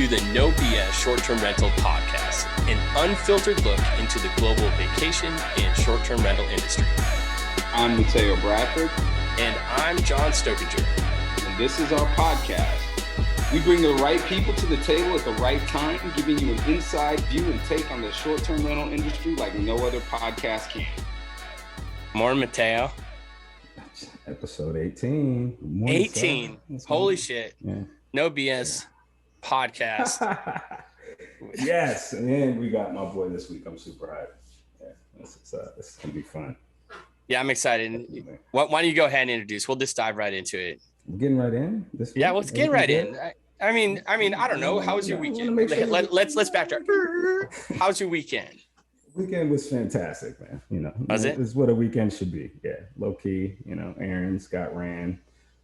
to the No BS Short-Term Rental Podcast, an unfiltered look into the global vacation and short-term rental industry. I'm Mateo Bradford. And I'm John Stokinger. And this is our podcast. We bring the right people to the table at the right time, giving you an inside view and take on the short-term rental industry like no other podcast can. Morning, Mateo. Episode 18. Morning, 18. Holy shit. Yeah. No BS podcast. Yes. And we got my boy this week. I'm super hyped. Yeah, this is going to be fun. Yeah, I'm excited. Why don't you go ahead and introduce? We'll just dive right into it. We're getting right in this week? Yeah, let's get right in. I mean, I don't know. How was your weekend? Let's backtrack. How's your weekend? Weekend was fantastic, man. Was it? This is what a weekend should be. Yeah, low key. Errands got ran.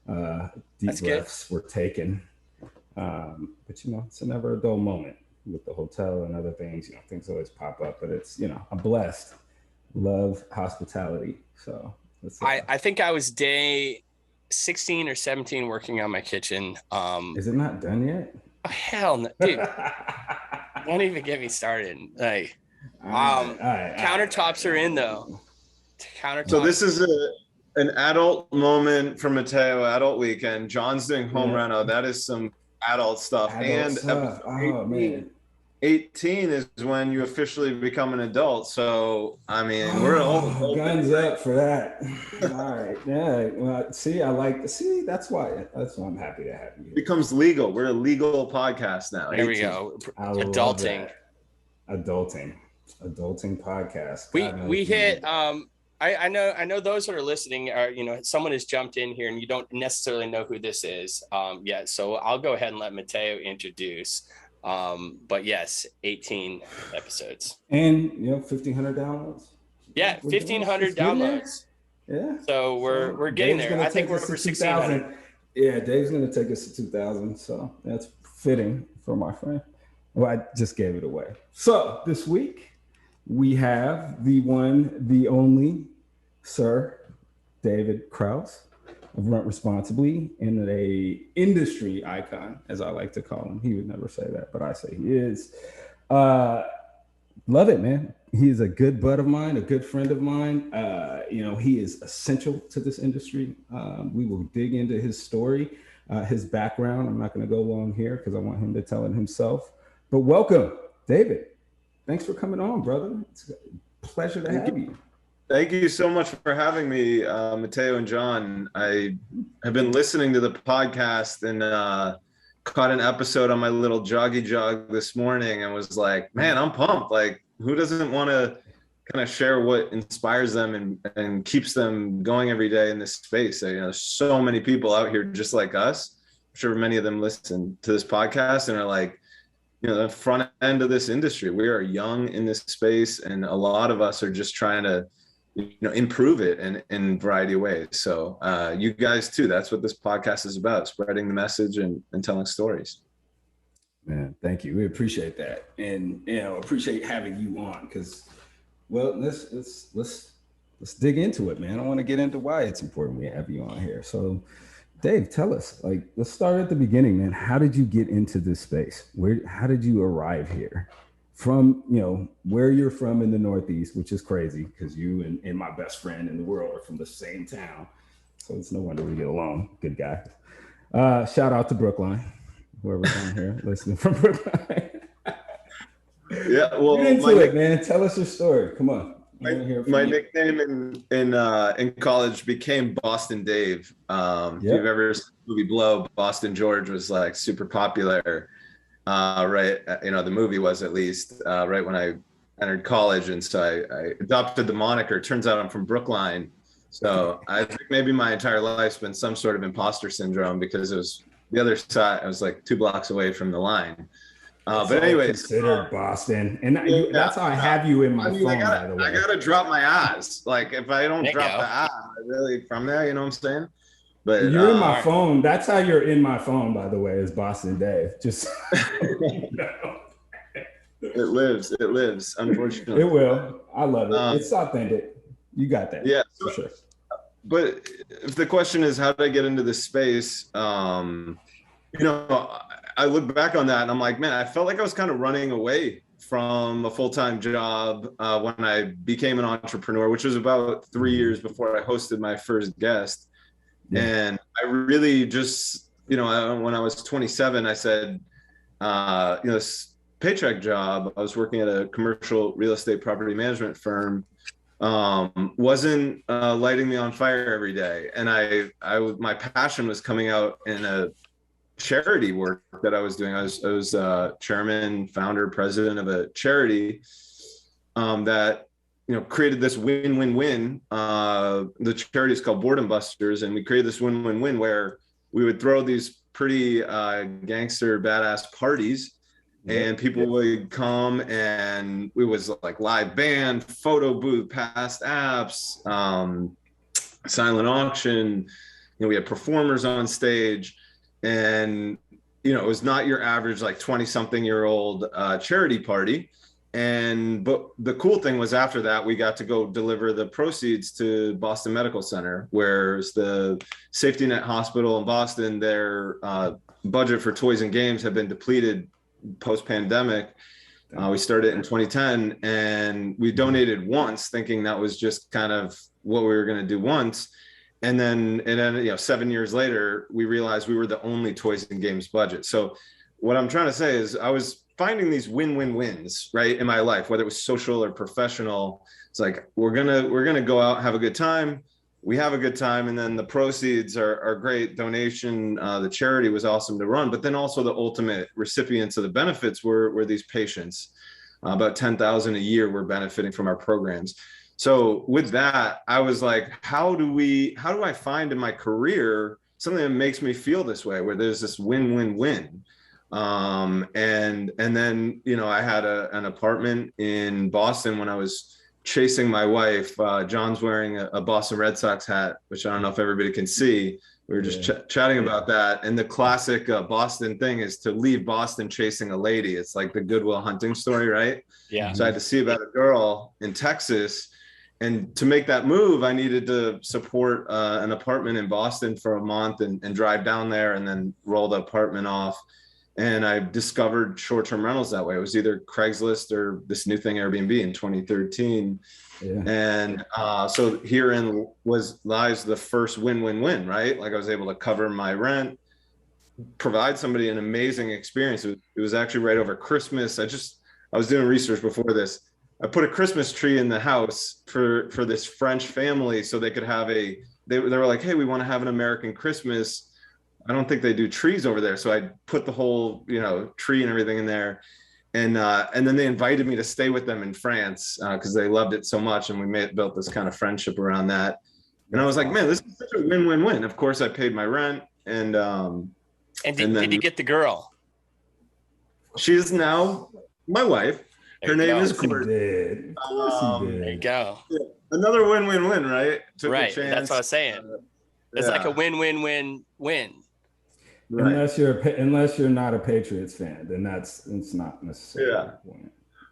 Deep That's breaths were taken. But it's a never a dull moment with the hotel and other things. Things always pop up, but it's I'm blessed. Love hospitality. So I think I was day 16 or 17 working on my kitchen. Is it not done yet? Oh, hell no, dude. Don't even get me started. Like, countertops are in though. Countertops. So this is an adult moment for Mateo, adult weekend. John's doing home reno. That is some adult stuff. Episode 18 is when you officially become an adult. So we're all guns up for that. All right. Yeah. Well, that's why I'm happy to have you. It becomes legal. We're a legal podcast now. There we go. Adulting podcast. We hit I know those that are listening are, someone has jumped in here and you don't necessarily know who this is yet. So I'll go ahead and let Mateo introduce. But yes, 18 episodes. And 1,500 downloads. Yeah, 1,500 downloads. Yeah. So we're getting there. I think we're over 1,600. Yeah, Dave's gonna take us to 2,000. So that's fitting for my friend. Well, I just gave it away. So this week we have the one, the only Sir David Krauss of Rent Responsibly, and a industry icon, as I like to call him. He would never say that, but I say he is. Love it, man. He is a good bud of mine, a good friend of mine. He is essential to this industry. We will dig into his story, his background. I'm not going to go long here because I want him to tell it himself. But welcome, David. Thanks for coming on, brother. It's a pleasure to have you. Thank you so much for having me, Mateo and John. I have been listening to the podcast and caught an episode on my little joggy jog this morning and was like, man, I'm pumped. Like, who doesn't want to kind of share what inspires them and keeps them going every day in this space? There's so many people out here just like us. I'm sure many of them listen to this podcast and are like, the front end of this industry. We are young in this space, and a lot of us are just trying to improve it in a variety of ways. So you guys too, that's what this podcast is about, spreading the message and telling stories. Man, thank you. We appreciate that. And, appreciate having you on because, well, let's dig into it, man. I want to get into why it's important we have you on here. So Dave, tell us, let's start at the beginning, man. How did you get into this space? How did you arrive here? From, where you're from in the Northeast, which is crazy because you and my best friend in the world are from the same town. So it's no wonder we get along. Good guy. Shout out to Brookline, whoever's on here listening from Brookline. Yeah, well, get into it, man. Tell us your story. Come on. My nickname in college became Boston Dave. If you've ever seen the movie Blow, Boston George was like super popular. Right, the movie was at least right when I entered college, and so I adopted the moniker. Turns out I'm from Brookline, so I think maybe my entire life's been some sort of imposter syndrome because it was the other side. I was like 2 blocks away from the line. But anyway, considered Boston, and that's how I have you in my phone. By the way, I gotta drop my eyes. Like if I don't drop the I, really from there, you know what I'm saying? But you're in my phone. That's how you're in my phone, by the way, is Boston Dave. Just It lives, unfortunately. It will. I love it. It's authentic. You got that. Yeah, for sure. But if the question is how did I get into this space, I look back on that and I'm like, man, I felt like I was kind of running away from a full-time job when I became an entrepreneur, which was about 3 years before I hosted my first guest. Yeah. And I really just, when I was 27, I said, this paycheck job, I was working at a commercial real estate property management firm, wasn't lighting me on fire every day. And my passion was coming out in a charity work that I was doing. I was chairman, founder, president of a charity that created this win-win-win. The charity is called Boredom Busters, and we created this win-win-win where we would throw these pretty gangster badass parties, and people would come, and it was like live band, photo booth, past apps, silent auction. We had performers on stage. And, it was not your average, like 20-something-year-old charity party. But the cool thing was after that, we got to go deliver the proceeds to Boston Medical Center, where's the safety net hospital in Boston. Their budget for toys and games had been depleted post-pandemic. We started in 2010, and we donated once, thinking that was just kind of what we were going to do once. And then 7 years later, we realized we were the only toys and games budget. So what I'm trying to say is I was finding these win-win-wins, right, in my life, whether it was social or professional. It's like, we're gonna go out, have a good time. We have a good time. And then the proceeds are great. Donation, the charity was awesome to run, but then also the ultimate recipients of the benefits were these patients. About 10,000 a year were benefiting from our programs. So with that, I was like, how do I find in my career something that makes me feel this way, where there's this win-win-win? And then, I had an apartment in Boston when I was chasing my wife. John's wearing a Boston Red Sox hat, which I don't know if everybody can see. We were just chatting about that. And the classic Boston thing is to leave Boston chasing a lady. It's like the Good Will Hunting story, right? Yeah. So I had to see about a girl in Texas. And to make that move, I needed to support an apartment in Boston for a month and drive down there and then roll the apartment off. And I discovered short-term rentals that way. It was either Craigslist or this new thing, Airbnb, in 2013. Yeah. And so herein lies the first win-win-win, right? Like I was able to cover my rent, provide somebody an amazing experience. It was actually right over Christmas. I was doing research before this. I put a Christmas tree in the house for this French family so they could have they were like, hey, we want to have an American Christmas. I don't think they do trees over there. So I put the whole, tree and everything in there. And then they invited me to stay with them in France because they loved it so much. And we built this kind of friendship around that. And I was like, man, this is such a win-win-win. Of course, I paid my rent. And did you get the girl? She is now my wife. Her name is Courtney. There you go. Yeah. Another win-win-win, right? Right. That's what I was saying. It's like a win-win-win-win. Right. Unless you're not a Patriots fan, then it's not necessarily. Yeah.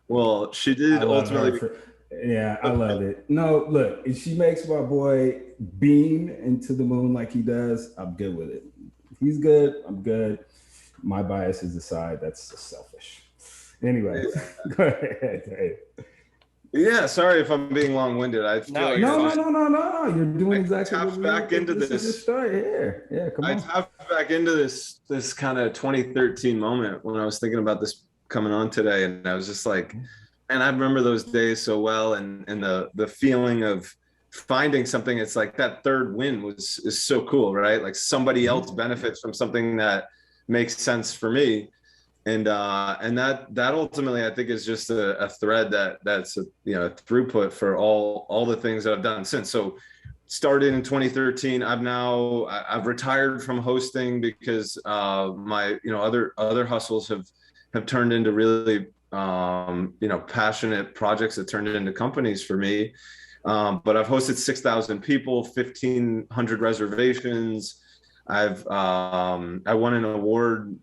Well, she did ultimately. I love it. No, look, if she makes my boy beam into the moon like he does, I'm good with it. If he's good, I'm good. My biases aside, that's just selfish. Anyway, go ahead. Yeah, sorry if I'm being long-winded. No. You're doing exactly what back into this. Story here. Yeah, come on. I tapped back into this kind of 2013 moment when I was thinking about this coming on today, and I was just like, and I remember those days so well, and the feeling of finding something. It's like that third win is so cool, right? Like somebody else benefits from something that makes sense for me. And that ultimately, I think, is just a thread that's a throughput for all the things that I've done since. So started in 2013. I've retired from hosting because my other hustles have turned into really passionate projects that turned into companies for me. But I've hosted 6,000 people, 1,500 reservations. I won an award.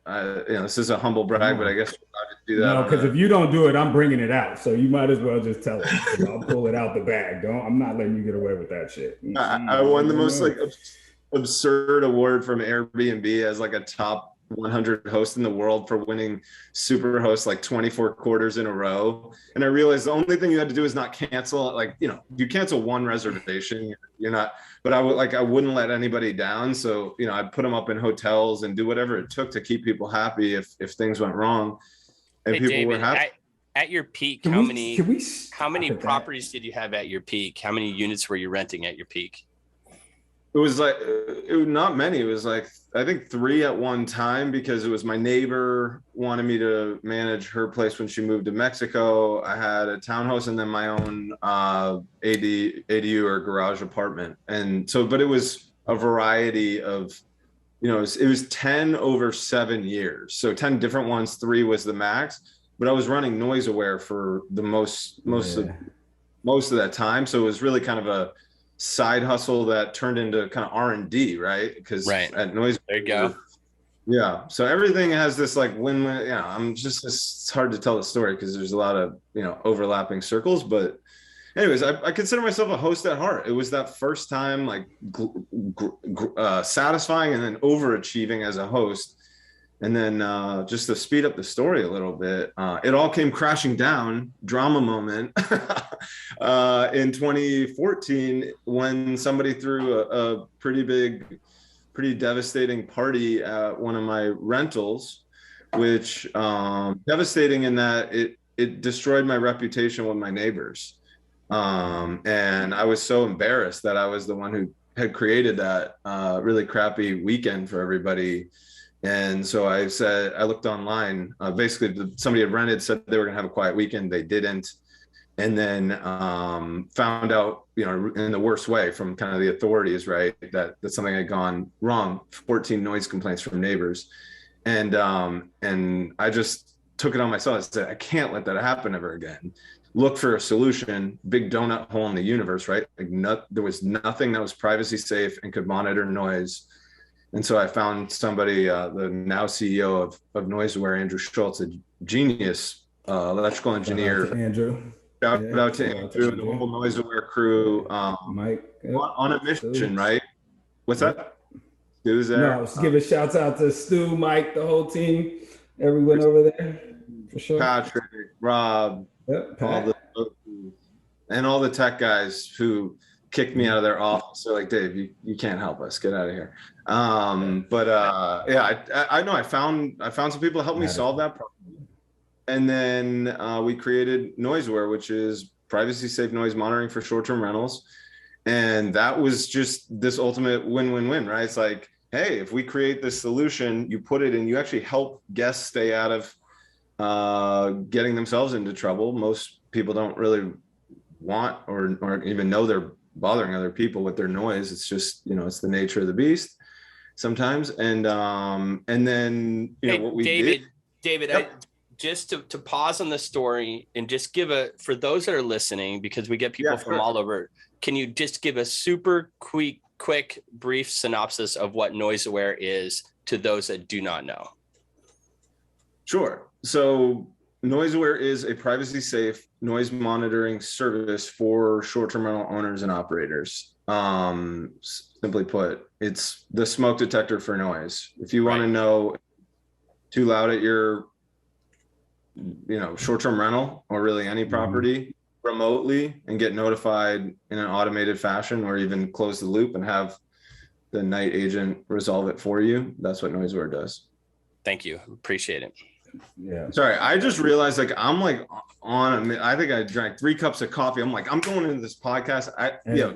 This is a humble brag, but I guess I'll just do that. No, because if you don't do it, I'm bringing it out. So you might as well just tell it. I'll pull it out the bag. I'm not letting you get away with that shit. I won the most absurd award from Airbnb as like a top 100 host in the world for winning SuperHost like 24 quarters in a row. And I realized the only thing you had to do is not cancel. Like, you know, you cancel one reservation, you're not, but I wouldn't let anybody down. So, you know, I'd put them up in hotels and do whatever it took to keep people happy if things went wrong. And hey, people David, were happy. At your peak, how many properties did you have at your peak? How many units were you renting at your peak? It was like, not many. It was like, I think 3 at one time, because it was my neighbor wanted me to manage her place when she moved to Mexico. I had a townhouse and then my own ADU or garage apartment. And so, but it was a variety of, you know, it was 10 over 7 years. So 10 different ones, 3 was the max. But I was running NoiseAware for the most of that time. So it was really kind of a side hustle that turned into kind of R&D, right? Because at NoiseAware, there you go. Yeah. So everything has this like win-win. Yeah. I'm just, it's hard to tell the story because there's a lot of, you know, overlapping circles. But anyways, I consider myself a host at heart. It was that first time, like satisfying and then overachieving as a host. And then just to speed up the story a little bit, it all came crashing down, drama moment, in 2014 when somebody threw a pretty devastating party at one of my rentals, which devastating in that it destroyed my reputation with my neighbors. And I was so embarrassed that I was the one who had created that really crappy weekend for everybody. And so I said, I looked online, basically somebody had rented, said they were gonna have a quiet weekend. They didn't. And then found out, you know, in the worst way from kind of the authorities, right, that something had gone wrong, 14 noise complaints from neighbors. And I just took it on myself. I said, I can't let that happen ever again. Look for a solution, big donut hole in the universe, right? Like there was nothing that was privacy safe and could monitor noise. And so I found somebody, the now CEO of NoiseAware, Andrew Schultz, a genius electrical engineer. Andrew. Shout out to Andrew and the whole NoiseAware crew. Mike. On a mission, right? What's that? Stu's there. No, let's give a shout out to Stu, Mike, the whole team, everyone over there, for sure. Patrick, Rob, all the tech guys who kicked me out of their office. They're like, Dave, you can't help us. Get out of here. I know I found some people to help me solve that problem. And then we created NoiseAware, which is privacy safe noise monitoring for short-term rentals. And that was just this ultimate win-win-win, right? It's like, hey, if we create this solution, you put it in, you actually help guests stay out of getting themselves into trouble. Most people don't really want or even know they're bothering other people with their noise. It's just, you know, it's the nature of the beast sometimes. And then, you know, what we did. David, yep. Just to pause on the story and just give for those that are listening, because we get people from all over, can you just give a super quick, brief synopsis of what NoiseAware is to those that do not know? Sure. So NoiseAware is a privacy safe noise monitoring service for short-term rental owners and operators. Simply put, it's the smoke detector for noise. If you want to know too loud at your, you know, short-term rental or really any property remotely and get notified in an automated fashion, or even close the loop and have the night agent resolve it for you, that's what NoiseAware does. Thank you. Appreciate it. Yeah. Sorry, I just realized like I'm like I think I drank 3 cups of coffee. I'm like, I'm going into this podcast.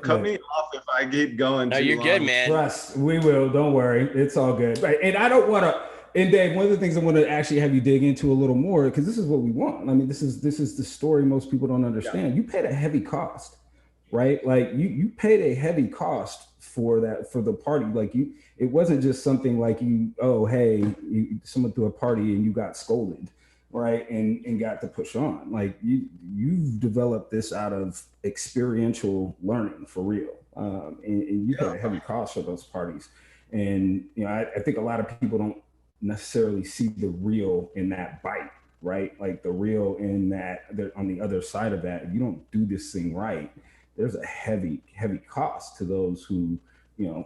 Cut me off if I keep going. No, you're good, man. Trust, we will. Don't worry. It's all good. Right. And I don't want to. And Dave, one of the things I want to actually have you dig into a little more, because this is what we want. I mean, this is the story most people don't understand. Yeah. You paid a heavy cost, right? Like you paid a heavy cost for the party. Like it wasn't just something like someone threw a party and you got scolded, right? And got to push on. Like you've developed this out of experiential learning for real. And you paid a heavy cost for those parties. And, you know, I think a lot of people don't necessarily see the real in that bite, right? Like the real in that on the other side of that, if you don't do this thing right, there's a heavy cost to those who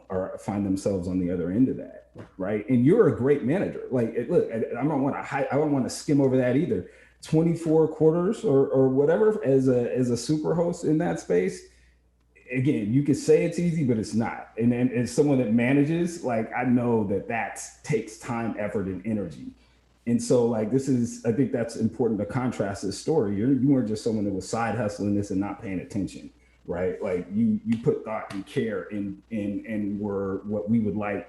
or find themselves on the other end of that, right? And you're a great manager. Like, look, I don't want to skim over that either. 24 quarters or whatever as a super host in that space. Again, you could say it's easy, but it's not. And as someone that manages, like, I know that takes time, effort, and energy. And so, like, I think that's important to contrast this story. You weren't just someone that was side hustling this and not paying attention, right? Like, you put thought and care and were what we would like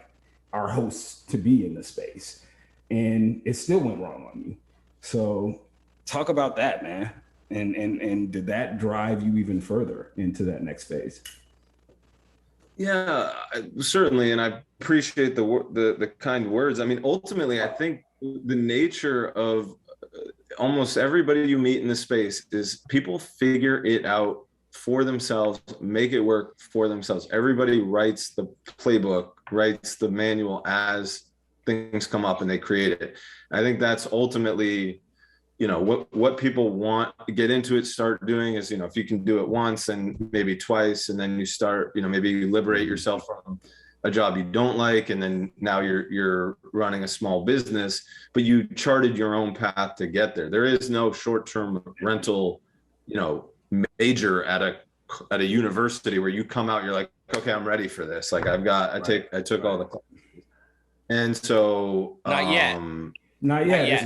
our hosts to be in the space. And it still went wrong on you. So talk about that, man. And did that drive you even further into that next phase? Yeah, certainly. And I appreciate the kind words. I mean, ultimately, I think the nature of almost everybody you meet in the space is people figure it out for themselves, make it work for themselves. Everybody writes the playbook, writes the manual as things come up and they create it. I think that's ultimately, what people want to get into it, start doing is, if you can do it once and maybe twice, and then you start, maybe you liberate yourself from a job you don't like, and then now you're running a small business, but you charted your own path to get there. There is no short-term rental, major at a university where you come out, you're like, okay, I'm ready for this. Like, I took all the classes. And so not yet.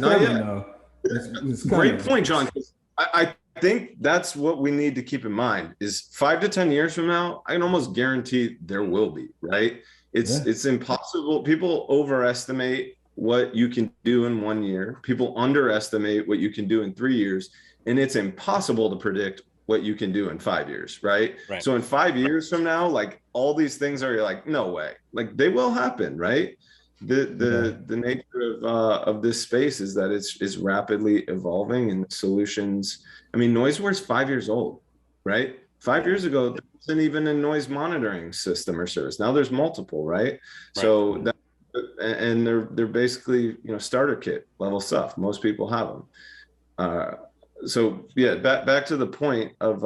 No. It's great point, John. I think that's what we need to keep in mind is 5 to 10 years from now, I can almost guarantee there will be, right? It's impossible. People overestimate what you can do in 1 year. People underestimate what you can do in 3 years. And it's impossible to predict what you can do in 5 years, right? So in 5 years from now, like, all these things are like, no way. Like, they will happen, right? The nature of this space is that it's rapidly evolving, and solutions. I mean, NoiseAware is 5 years old, right? 5 years ago, there wasn't even a noise monitoring system or service. Now there's multiple, right? So that, and they're basically, starter kit level stuff. Most people have them. So yeah, back to the point of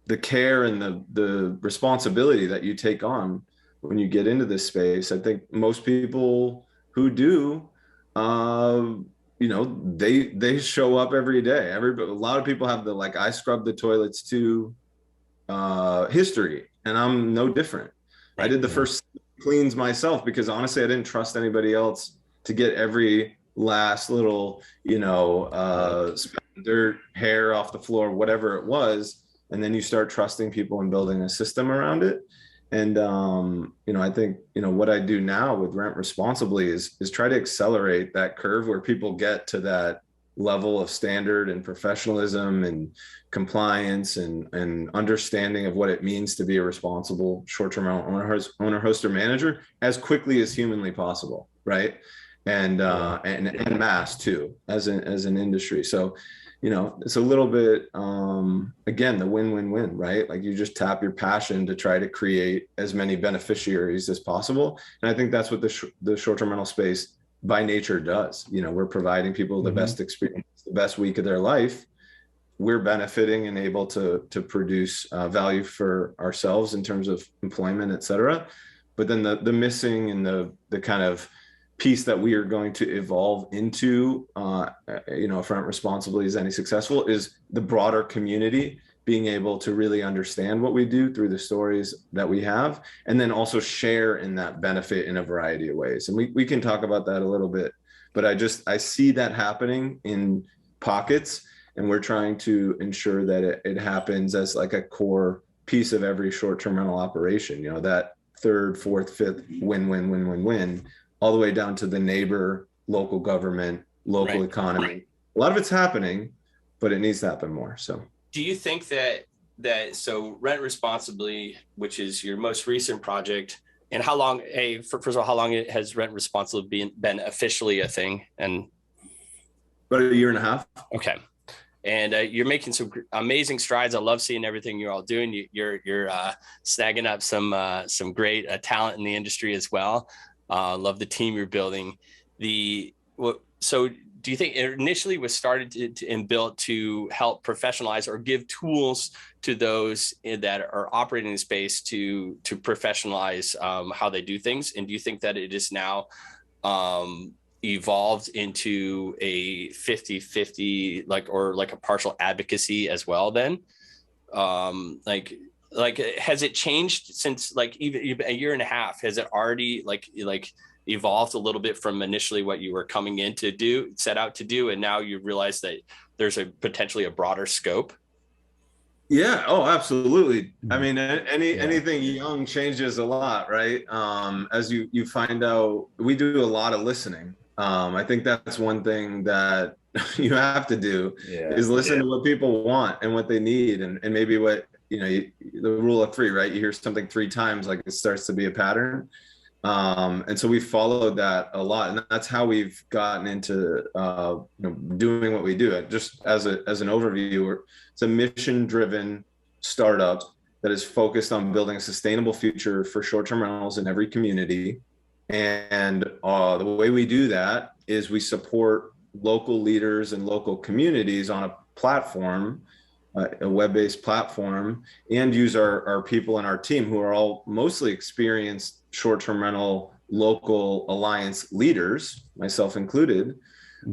the care and the responsibility that you take on when you get into this space. I think most people who do, they show up every day. A lot of people have the, I scrub the toilets too history, and I'm no different. I did the first cleans myself because honestly, I didn't trust anybody else to get every last little, dirt, hair off the floor, whatever it was. And then you start trusting people and building a system around it. And, I think, what I do now with Rent Responsibly is try to accelerate that curve where people get to that level of standard and professionalism and compliance and understanding of what it means to be a responsible short-term rental owner, host, or manager as quickly as humanly possible. Right. And mass too, as an industry. So, it's a little bit, again, the win-win-win, right? Like, you just tap your passion to try to create as many beneficiaries as possible. And I think that's what the short-term rental space by nature does. We're providing people the best experience, the best week of their life. We're benefiting and able to produce value for ourselves in terms of employment, et cetera. But then the missing and the kind of piece that we are going to evolve into, if Rent Responsibly is any successful, is the broader community being able to really understand what we do through the stories that we have, and then also share in that benefit in a variety of ways. And we can talk about that a little bit, but I see that happening in pockets, and we're trying to ensure that it happens as like a core piece of every short-term rental operation, that third, fourth, fifth win, all the way down to the neighbor, local government, local economy. A lot of it's happening, but it needs to happen more. So do you think that so Rent Responsibly, which is your most recent project, and how long, first of all, how long has Rent Responsibly been officially a thing? And about a year and a half. Okay. And you're making some amazing strides. I love seeing everything you're all doing. You're snagging up some great talent in the industry as well. Love the team you're building. So do you think it initially was started and built to help professionalize or give tools to those that are operating in space to professionalize how they do things? And do you think that it is now evolved into a 50-50, like a partial advocacy as well then? Like has it changed since like even a year and a half? Has it already like evolved a little bit from initially what you were coming in to set out to do, and now you realize that there's potentially a broader scope? Yeah. Oh, absolutely. I mean, anything young changes a lot, right? As you find out, we do a lot of listening. I think that's one thing that you have to do is listen to what people want and what they need, and maybe what, the rule of three, right? You hear something 3 times, like it starts to be a pattern. And so we followed that a lot, and that's how we've gotten into doing what we do. Just as an overview, it's a mission-driven startup that is focused on building a sustainable future for short-term rentals in every community. And the way we do that is we support local leaders and local communities on a platform, a web-based platform, and use our people in our team who are all mostly experienced short-term rental local alliance leaders, myself included.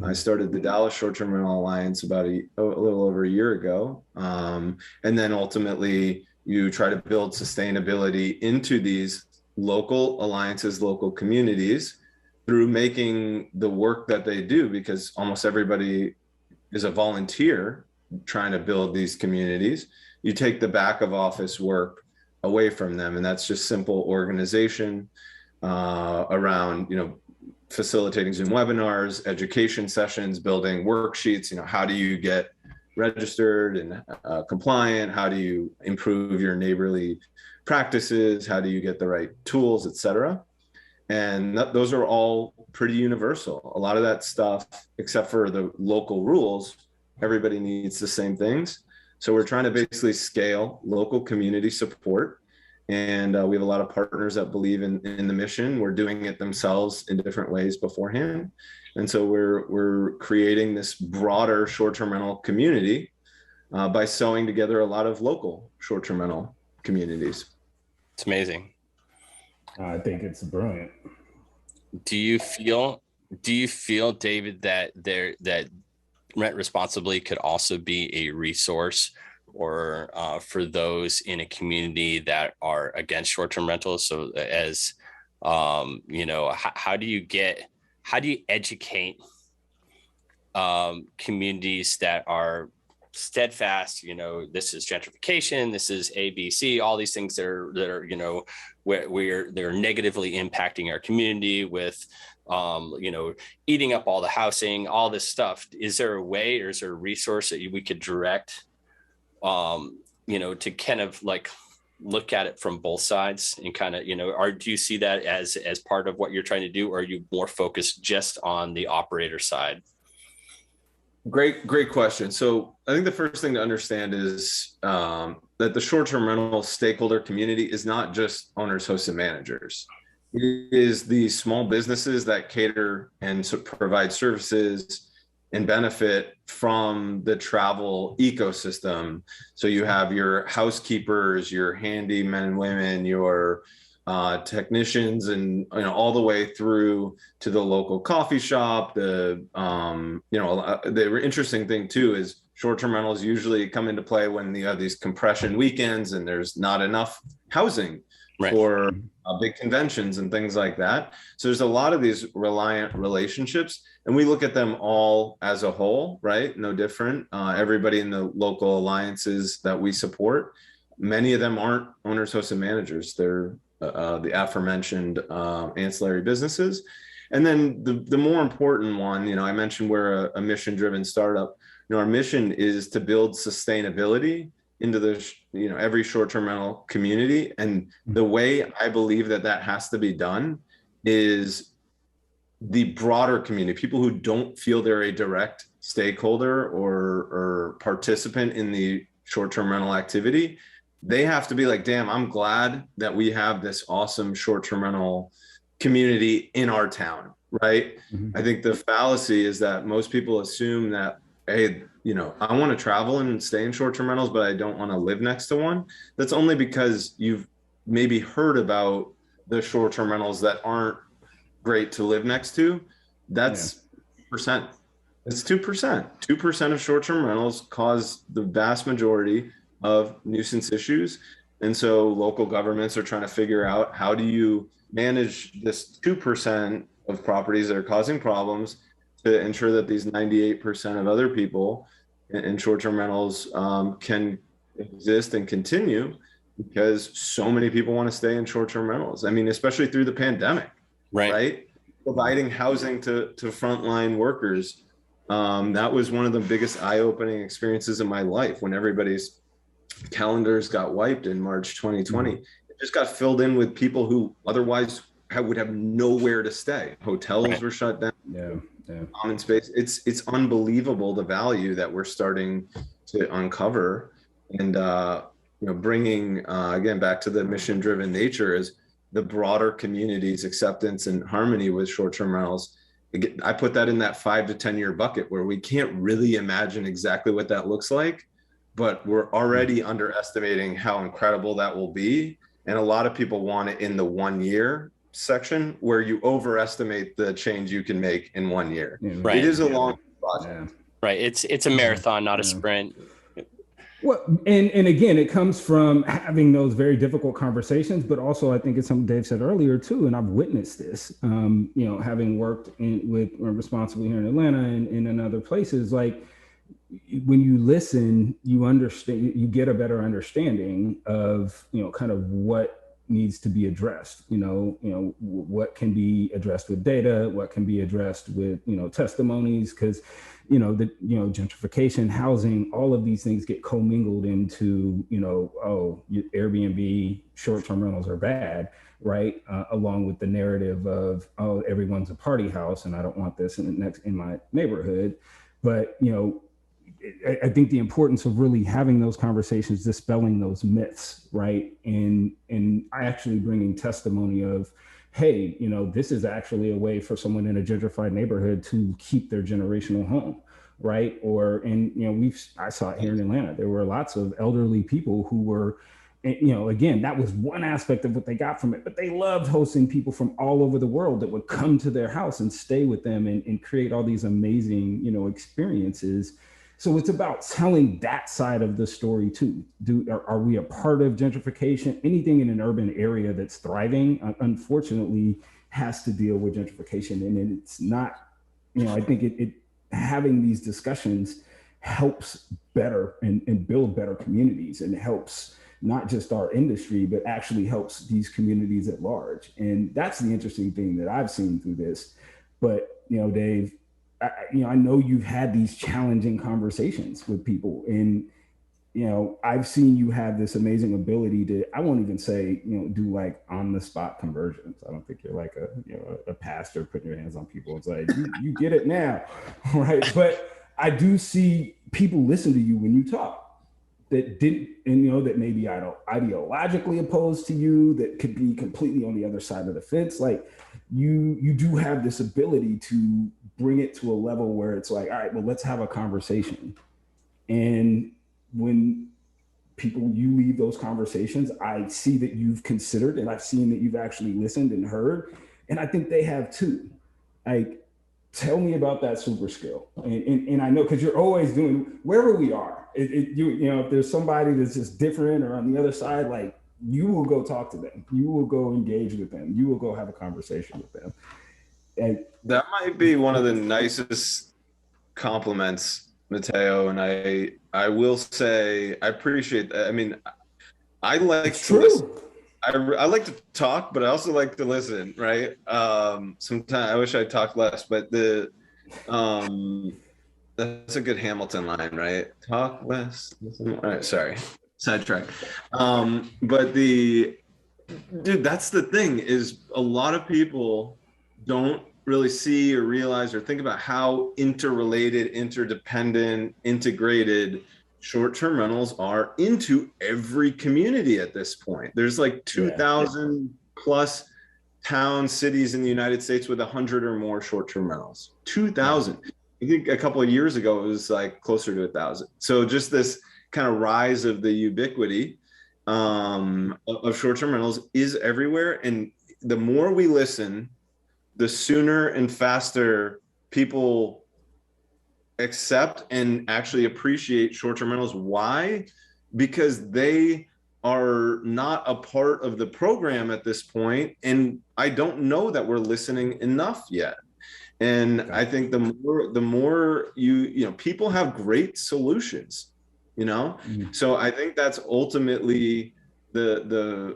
I started the Dallas Short-Term Rental Alliance about a little over a year ago. And then ultimately you try to build sustainability into these local alliances, local communities, through making the work that they do, because almost everybody is a volunteer trying to build these communities. You take the back of office work away from them, and that's just simple organization around facilitating Zoom webinars, education sessions, building worksheets. How do you get registered and compliant? How do you improve your neighborly practices? How do you get the right tools, et cetera? And those are all pretty universal. A lot of that stuff, except for the local rules, everybody needs the same things. So we're trying to basically scale local community support. And we have a lot of partners that believe in the mission. We're doing it themselves in different ways beforehand. And so we're creating this broader short-term rental community by sewing together a lot of local short-term rental communities. It's amazing. I think it's brilliant. Do you feel, David, that Rent Responsibly could also be a resource or for those in a community that are against short-term rentals? So as how do you educate communities that are steadfast, this is gentrification, this is ABC, all these things that are where they're negatively impacting our community with eating up all the housing, all this stuff? Is there a way, or is there a resource that we could direct to kind of like look at it from both sides and kind of, or do you see that as part of what you're trying to do, or are you more focused just on the operator side? Great question. So I think the first thing to understand is that the short-term rental stakeholder community is not just owners, hosts, and managers. It is the small businesses that cater and provide services and benefit from the travel ecosystem. So you have your housekeepers, your handy men and women, your technicians, and all the way through to the local coffee shop. The interesting thing too is short-term rentals usually come into play when you have these compression weekends and there's not enough housing for big conventions and things like that. So there's a lot of these reliant relationships, and we look at them all as a whole, right? No different. Everybody in the local alliances that we support, many of them aren't owners, hosts, and managers. They're the aforementioned ancillary businesses. And then the more important one, I mentioned we're a mission-driven startup. Our mission is to build sustainability into the every short-term rental community. And the way I believe that has to be done is the broader community, people who don't feel they're a direct stakeholder or participant in the short-term rental activity. They have to be like, damn, I'm glad that we have this awesome short-term rental community in our town. right? I think the fallacy is that most people assume that, hey, you know, I want to travel and stay in short-term rentals, but I don't want to live next to one. That's only because you've maybe heard about the short-term rentals that aren't great to live next to. That's percent. It's 2%. 2% of short-term rentals cause the vast majority of nuisance issues. And so local governments are trying to figure out, how do you manage this 2% of properties that are causing problems to ensure that these 98% of other people in short-term rentals can exist and continue, because so many people want to stay in short-term rentals. I mean, especially through the pandemic, right? Providing housing to frontline workers. That was one of the biggest eye-opening experiences in my life, when everybody's calendars got wiped in March 2020. It just got filled in with people who otherwise would have nowhere to stay. Hotels were shut down. Common space. It's unbelievable the value that we're starting to uncover, and you know, bringing again back to the mission-driven nature is the broader community's acceptance and harmony with short-term rentals. I put that in that 5 to 10 year bucket, where we can't really imagine exactly what that looks like, but we're already underestimating how incredible that will be. And a lot of people want it in the 1 year section, where you overestimate the change you can make in 1 year. It is a long project. It's a marathon, not a sprint. Well, and again, it comes from having those very difficult conversations, but also I think it's something Dave said earlier too, and I've witnessed this, you know, having worked with Rent Responsibly here in Atlanta and in other places. Like, when you listen, you understand, you get a better understanding of, you know, kind of what needs to be addressed. You know, what can be addressed with data, what can be addressed with, you know, testimonies, because gentrification, housing, all of these things get commingled into, you know, Airbnb short-term rentals are bad, right? Along with the narrative of, everyone's a party house and I don't want this in my neighborhood. But, you know, I think the importance of really having those conversations, dispelling those myths, right? And actually bringing testimony of, hey, you know, this is actually a way for someone in a gentrified neighborhood to keep their generational home, right? I saw it here in Atlanta. There were lots of elderly people who were, you know, again, that was one aspect of what they got from it, but they loved hosting people from all over the world that would come to their house and stay with them and create all these amazing, you know, experiences. So it's about telling that side of the story too. Are we a part of gentrification? Anything in an urban area that's thriving, unfortunately, has to deal with gentrification. And it's not, you know, I think it having these discussions helps better and build better communities, and helps not just our industry, but actually helps these communities at large. And that's the interesting thing that I've seen through this. But, you know, Dave, I know you've had these challenging conversations with people, and, you know, I've seen you have this amazing ability to, I won't even say, you know, do like on the spot conversions. I don't think you're like a pastor putting your hands on people. It's like, you get it now, right? But I do see people listen to you when you talk that didn't, and, you know, that maybe ideologically opposed to you, that could be completely on the other side of the fence. Like, you do have this ability to bring it to a level where it's like, all right, well, let's have a conversation. And when you leave those conversations, I see that you've considered, and I've seen that you've actually listened and heard. And I think they have too. Like, tell me about that super skill. And I know, because you're always doing, wherever we are, you know, if there's somebody that's just different or on the other side, like, you will go talk to them. You will go engage with them. You will go have a conversation with them. And that might be one of the nicest compliments, Matteo. And I will say, I appreciate that. I mean, I like to listen. I like to talk, but I also like to listen, right? Sometimes I wish I talked less, but that's a good Hamilton line, right? Talk less, listen more. All right, sorry, sidetrack. But dude, that's the thing, is a lot of people don't really see or realize or think about how interrelated, interdependent, integrated short-term rentals are into every community at this point. There's like 2,000 plus towns, cities in the United States with 100 or more short-term rentals. 2,000. I think a couple of years ago, it was like closer to 1,000. So just this kind of rise of the ubiquity of short-term rentals is everywhere. And the more we listen, the sooner and faster people accept and actually appreciate short-term rentals. Why? Because they are not a part of the program at this point, and I don't know that we're listening enough yet. And I think the more you know, people have great solutions, you know. So I think that's ultimately the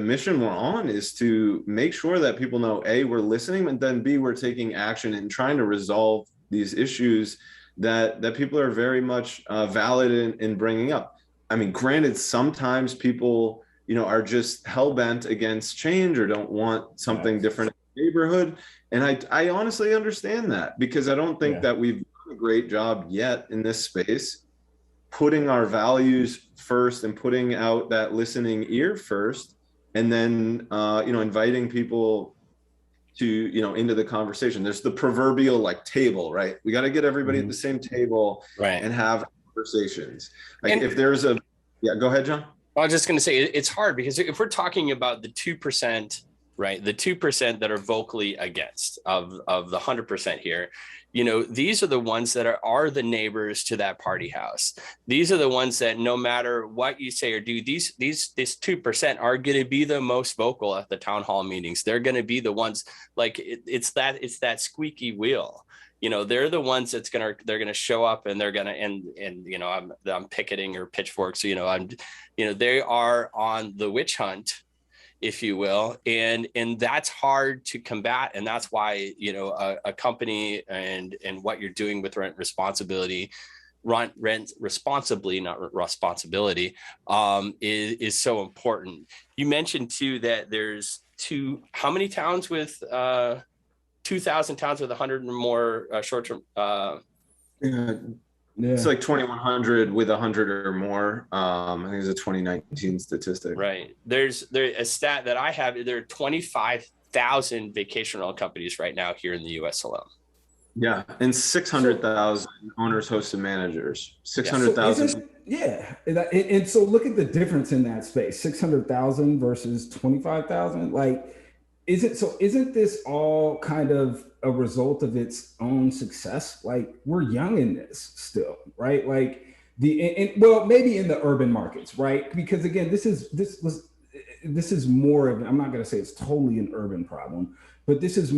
mission we're on, is to make sure that people know, A, we're listening, and then B, we're taking action and trying to resolve these issues that people are very much valid in bringing up. I mean, granted, sometimes people, you know, are just hell-bent against change or don't want something different in the neighborhood. And I honestly understand that, because I don't think that we've done a great job yet in this space, putting our values first and putting out that listening ear first, and then, you know, inviting people to, you know, into the conversation. There's the proverbial like table, right? We got to get everybody at the same table and have conversations. Like, and if there's a, go ahead, John. I was just going to say, it's hard because if we're talking about the 2%, right, the 2% that are vocally against of the 100% here, you know, these are the ones that are the neighbors to that party house. These are the ones that no matter what you say or do, this 2% are going to be the most vocal at the town hall meetings. They're going to be the ones, like, it's that squeaky wheel. You know, they're the ones they're going to show up, and they're going to, and you know, I'm picketing or pitchforks. You know, they are on the witch hunt, if you will, and that's hard to combat, and that's why, you know, a company and what you're doing with Rent Responsibly, not responsibility, is so important. You mentioned too that there's how many towns with 2,000 towns with 100 or more short-term? It's like 2,100 with 100 or more. I think it's a 2019 statistic. Right. There's a stat that I have. There are 25,000 vacation rental companies right now here in the U.S. alone. Yeah, and 600,000 owners, hosts, and managers. 600,000. And so look at the difference in that space: 600,000 versus 25,000. Like, isn't this all kind of a result of its own success? Like, we're young in this still, right? Like well, maybe in the urban markets, right? Because again, this is more of, I'm not going to say it's totally an urban problem, but this is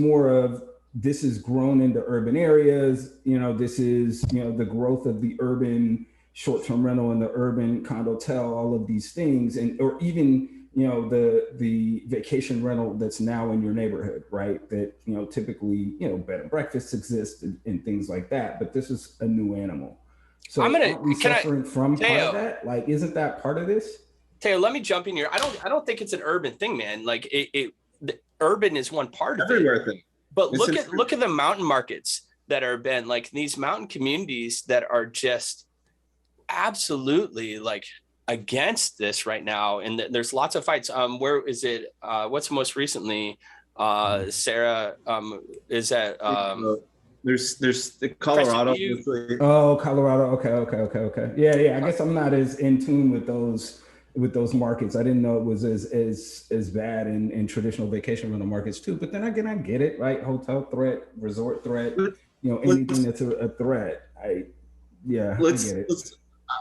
grown into urban areas. You know, this is, you know, the growth of the urban short-term rental and the urban condotel, all of these things, or even, you know, the vacation rental that's now in your neighborhood, right? That, you know, typically, you know, bed and breakfasts exist and things like that, but this is a new animal. So aren't we suffering from part of that? Like, isn't that part of this? Taylor, let me jump in here. I don't think it's an urban thing, man. Like, the urban is one part of everywhere it. Thing. But look at the mountain markets that are been, like, these mountain communities that are just absolutely like against this right now, and there's lots of fights. Where is it? What's most recently, Sarah? Is that there's Colorado? Oh, Colorado. Okay. Yeah. I guess I'm not as in tune with those markets. I didn't know it was as bad in traditional vacation rental markets too. But then again, I get it, right? Hotel threat, resort threat. You know, anything that's a threat. I get it.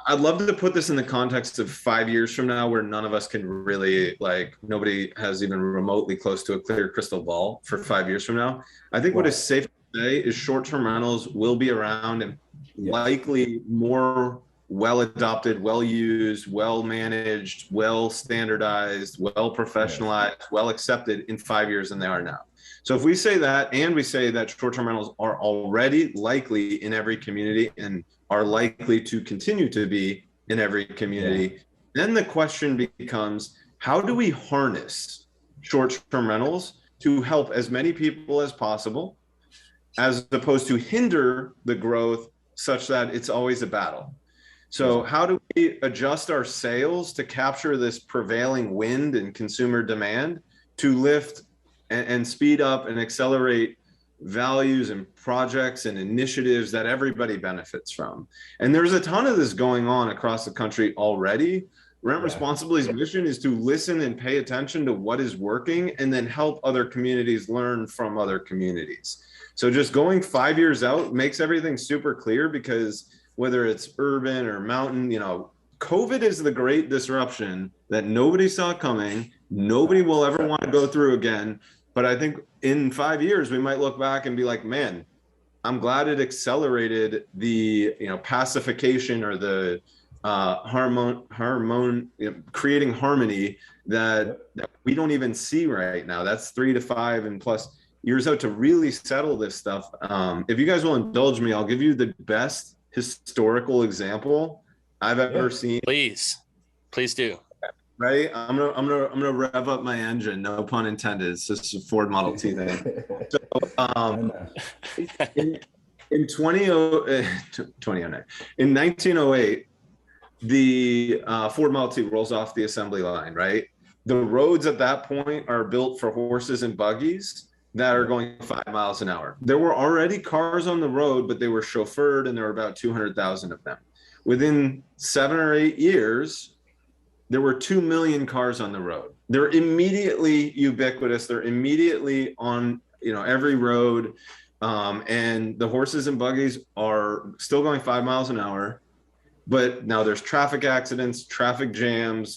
I'd love to put this in the context of 5 years from now, where none of us can really, like, nobody has even remotely close to a clear crystal ball for 5 years from now. I think what is safe to say is short-term rentals will be around and likely more well-adopted, well-used, well-managed, well-standardized, well-professionalized, well-accepted in 5 years than they are now. So if we say that, and we say that short-term rentals are already likely in every community and are likely to continue to be in every community, then the question becomes, how do we harness short-term rentals to help as many people as possible, as opposed to hinder the growth such that it's always a battle? So how do we adjust our sails to capture this prevailing wind and consumer demand to lift and speed up and accelerate values and projects and initiatives that everybody benefits from. And there's a ton of this going on across the country already. Rent Responsibly's mission is to listen and pay attention to what is working and then help other communities learn from other communities. So just going 5 years out makes everything super clear, because whether it's urban or mountain, COVID is the great disruption that nobody saw coming. Nobody will ever want to go through again. But I think in 5 years, we might look back and be like, man, I'm glad it accelerated the, pacification or the creating harmony that we don't even see right now. That's 3 to 5 and plus years out to really settle this stuff. If you guys will indulge me, I'll give you the best historical example I've ever seen. Please do. Right, I'm gonna rev up my engine. No pun intended. It's just a Ford Model T thing. So, in 2009, in 1908, the Ford Model T rolls off the assembly line. Right, the roads at that point are built for horses and buggies that are going 5 miles an hour. There were already cars on the road, but they were chauffeured, and there were about 200,000 of them. Within 7 or 8 years, there were 2 million cars on the road. They're immediately ubiquitous. They're immediately on, every road. And the horses and buggies are still going 5 miles an hour. But now there's traffic accidents, traffic jams.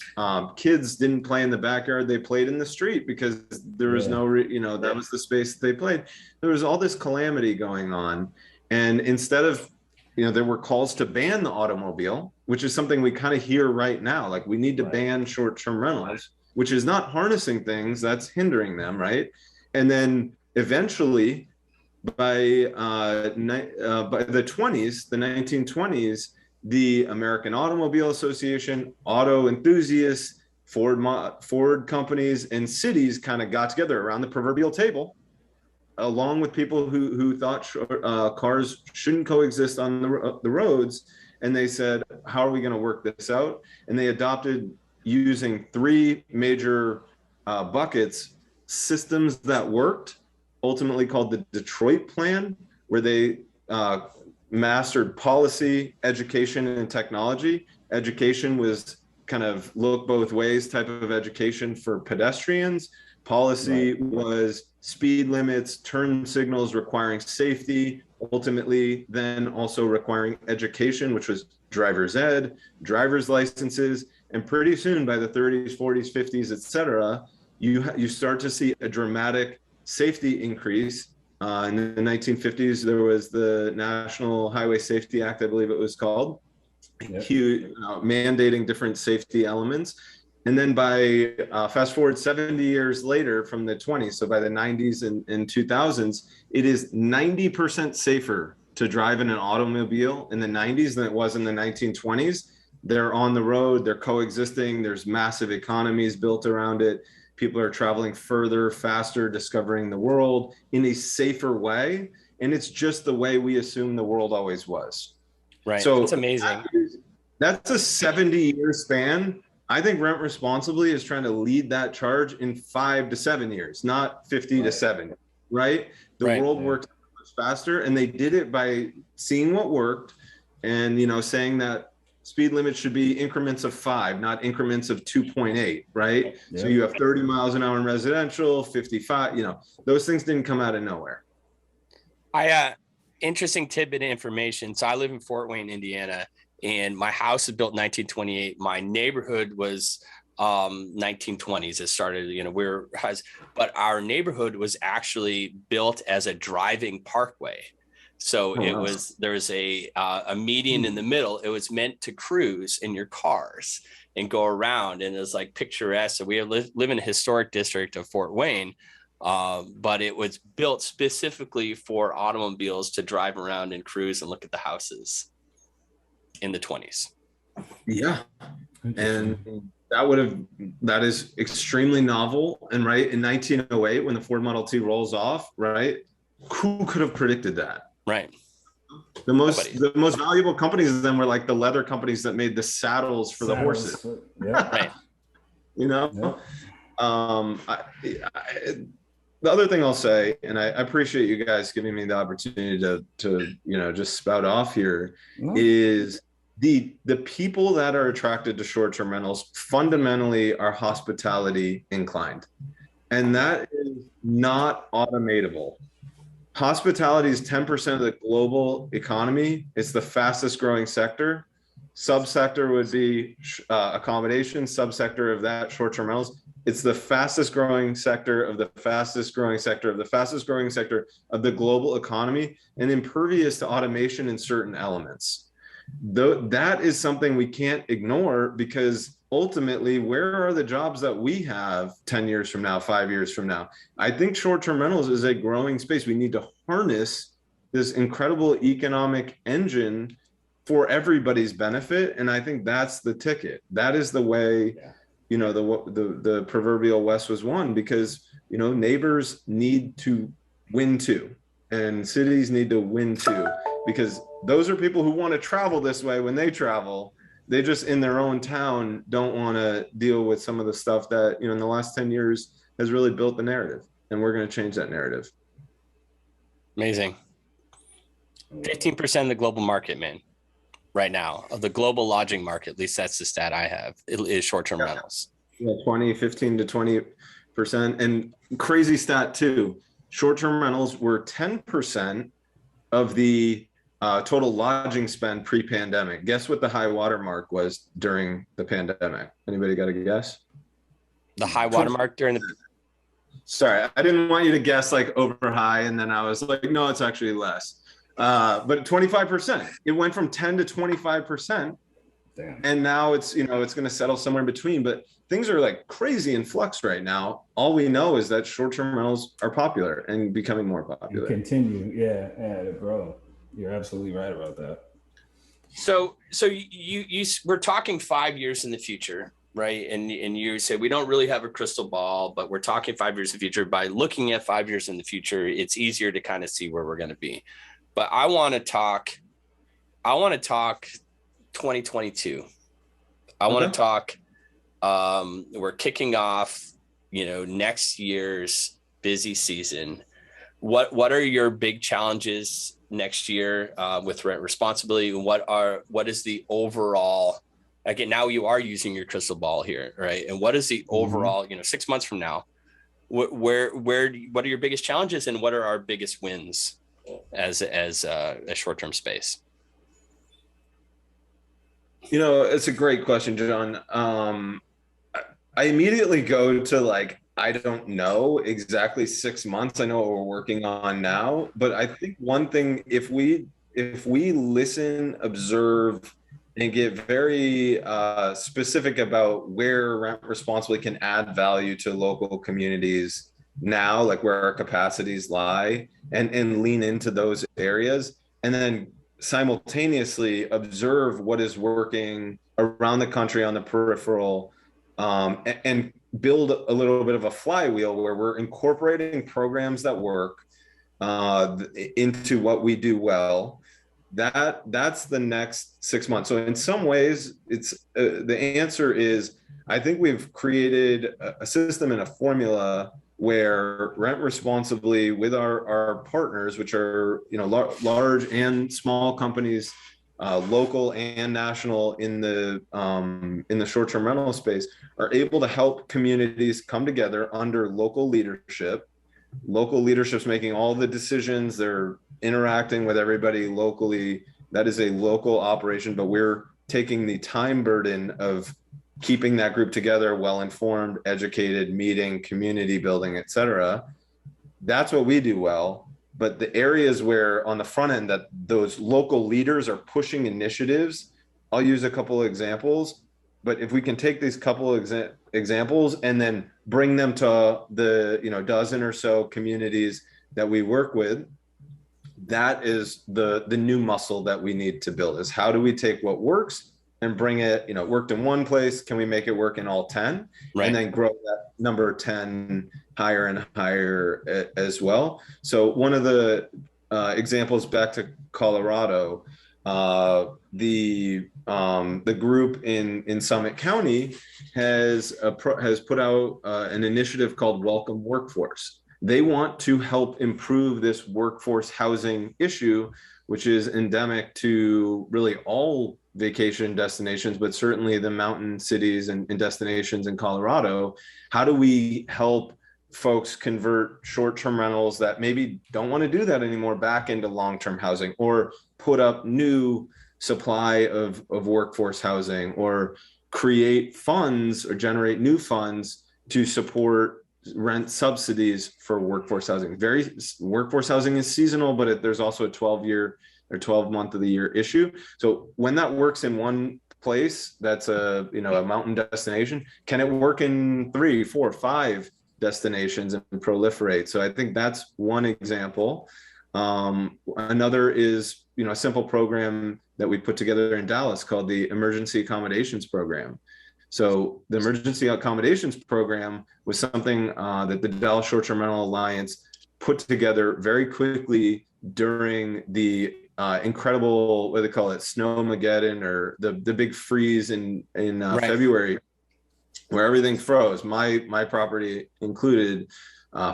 Kids didn't play in the backyard. They played in the street because there was no, that was the space they played. There was all this calamity going on. And instead of, there were calls to ban the automobile, which is something we kind of hear right now. Like, we need to ban short-term rentals, which is not harnessing things, that's hindering them, right? And then eventually, by the 20s, the 1920s, the American Automobile Association, auto enthusiasts, Ford companies, and cities kind of got together around the proverbial table, along with people who thought cars shouldn't coexist on the roads. And they said, how are we going to work this out? And they adopted, using 3 major buckets, systems that worked, ultimately called the Detroit Plan, where they mastered policy, education, and technology. Education was kind of look both ways type of education for pedestrians. Policy was speed limits, turn signals requiring safety, ultimately then also requiring education, which was driver's ed, driver's licenses. And pretty soon, by the 30s, 40s, 50s, et cetera, you start to see a dramatic safety increase. In the 1950s, there was the National Highway Safety Act, I believe it was called, mandating different safety elements. And then by fast forward 70 years later from the 20s, so by the 90s and 2000s, it is 90% safer to drive in an automobile in the 90s than it was in the 1920s. They're on the road, they're coexisting, there's massive economies built around it. People are traveling further, faster, discovering the world in a safer way. And it's just the way we assume the world always was. Right, so it's amazing. That's a 70-year span. I think Rent Responsibly is trying to lead that charge in 5 to 7 years, not 50 to 70, right? The world works much faster, and they did it by seeing what worked and, saying that speed limits should be increments of 5, not increments of 2.8, right? Yeah. So you have 30 miles an hour in residential, 55, those things didn't come out of nowhere. Interesting tidbit of information. So I live in Fort Wayne, Indiana, and my house was built in 1928. My neighborhood was 1920s. It started, but our neighborhood was actually built as a driving parkway. So there was a median in the middle. It was meant to cruise in your cars and go around, and it was like picturesque. So we live in a historic district of Fort Wayne, but it was built specifically for automobiles to drive around and cruise and look at the houses in the 20s. Yeah. And that is extremely novel. And right in 1908, when the Ford Model T rolls off, right, who could have predicted that? Right. The most valuable companies then were like the leather companies that made the saddles for the horses. Yeah. Right. Yeah. the other thing I'll say, and I appreciate you guys giving me the opportunity to just spout off here, is the people that are attracted to short-term rentals fundamentally are hospitality inclined. And that is not automatable. Hospitality is 10% of the global economy. It's the fastest growing sector. Subsector would be accommodation, subsector of that short-term rentals. It's the fastest growing sector of the fastest growing sector of the fastest growing sector of the global economy, and impervious to automation in certain elements. That is something we can't ignore, because ultimately, where are the jobs that we have 10 years from now, 5 years from now? I think short-term rentals is a growing space. We need to harness this incredible economic engine for everybody's benefit. And I think that's the ticket. That is the way, the proverbial West was won, because, neighbors need to win too. And cities need to win too, because those are people who want to travel this way when they travel. They just, in their own town, don't want to deal with some of the stuff that, in the last 10 years has really built the narrative. And we're going to change that narrative. Amazing. 15% of the global market, man, right now, of the global lodging market, at least that's the stat I have, it is short-term rentals. Yeah, 15 to 20%. And crazy stat too, short-term rentals were 10% of the total lodging spend pre-pandemic. Guess what the high water mark was during the pandemic? Anybody got a guess? The high water mark during the... Sorry, I didn't want you to guess like over high, and then I was like, no, it's actually less. But 25%. It went from 10 to 25%. Damn. And now it's, it's going to settle somewhere in between. But things are like crazy in flux right now. All we know is that short-term rentals are popular and becoming more popular. And continue, yeah, bro. You're absolutely right about that. So you we're talking 5 years in the future, right? And you say we don't really have a crystal ball, but we're talking 5 years in the future. By looking at 5 years in the future, it's easier to kind of see where we're going to be. But I want to talk 2022. I want to talk, we're kicking off, next year's busy season. What are your big challenges next year with Rent Responsibly? What is the overall, again, now you are using your crystal ball here, right? And what is the overall, 6 months from now, what are your biggest challenges and what are our biggest wins as a short-term space? It's a great question, John. I immediately go to I don't know exactly 6 months. I know what we're working on now, but I think one thing, if we listen, observe, and get very specific about where Rent Responsibly can add value to local communities now, like where our capacities lie, and lean into those areas, and then simultaneously observe what is working around the country on the peripheral, and build a little bit of a flywheel where we're incorporating programs that work into what we do well. That's the next 6 months. So in some ways, it's the answer is, I think we've created a system and a formula where Rent Responsibly with our partners, which are large and small companies, local and national in the short-term rental space, are able to help communities come together under local leadership. Local leadership's making all the decisions. They're interacting with everybody locally. That is a local operation, but we're taking the time burden of keeping that group together, well-informed, educated, meeting, community building, et cetera. That's what we do well. But the areas where on the front end that those local leaders are pushing initiatives, I'll use a couple of examples. But if we can take these couple of examples and then bring them to the dozen or so communities that we work with, that is the new muscle that we need to build. Is how do we take what works and bring it, worked in one place, can we make it work in all 10? Right. And then grow that number 10 higher and higher as well. So one of the examples back to Colorado, the group in Summit County has put out an initiative called Welcome Workforce. they want to help improve this workforce housing issue, which is endemic to really all vacation destinations, but certainly the mountain cities and destinations in Colorado. How do we help folks convert short-term rentals that maybe don't want to do that anymore back into long-term housing, or put up new supply of workforce housing, or create funds or generate new funds to support rent subsidies for workforce housing. Workforce housing is seasonal, but there's also a 12-month of the year issue. So when that works in one place, that's a mountain destination, can it work in 3, 4, 5 destinations and proliferate? So I think that's one example. Another is, a simple program that we put together in Dallas called the Emergency Accommodations Program. So the Emergency Accommodations Program was something that the Dallas Short-Term Rental Alliance put together very quickly during the incredible, what do they call it, Snowmageddon, or the big freeze in right. February, where everything froze. My property included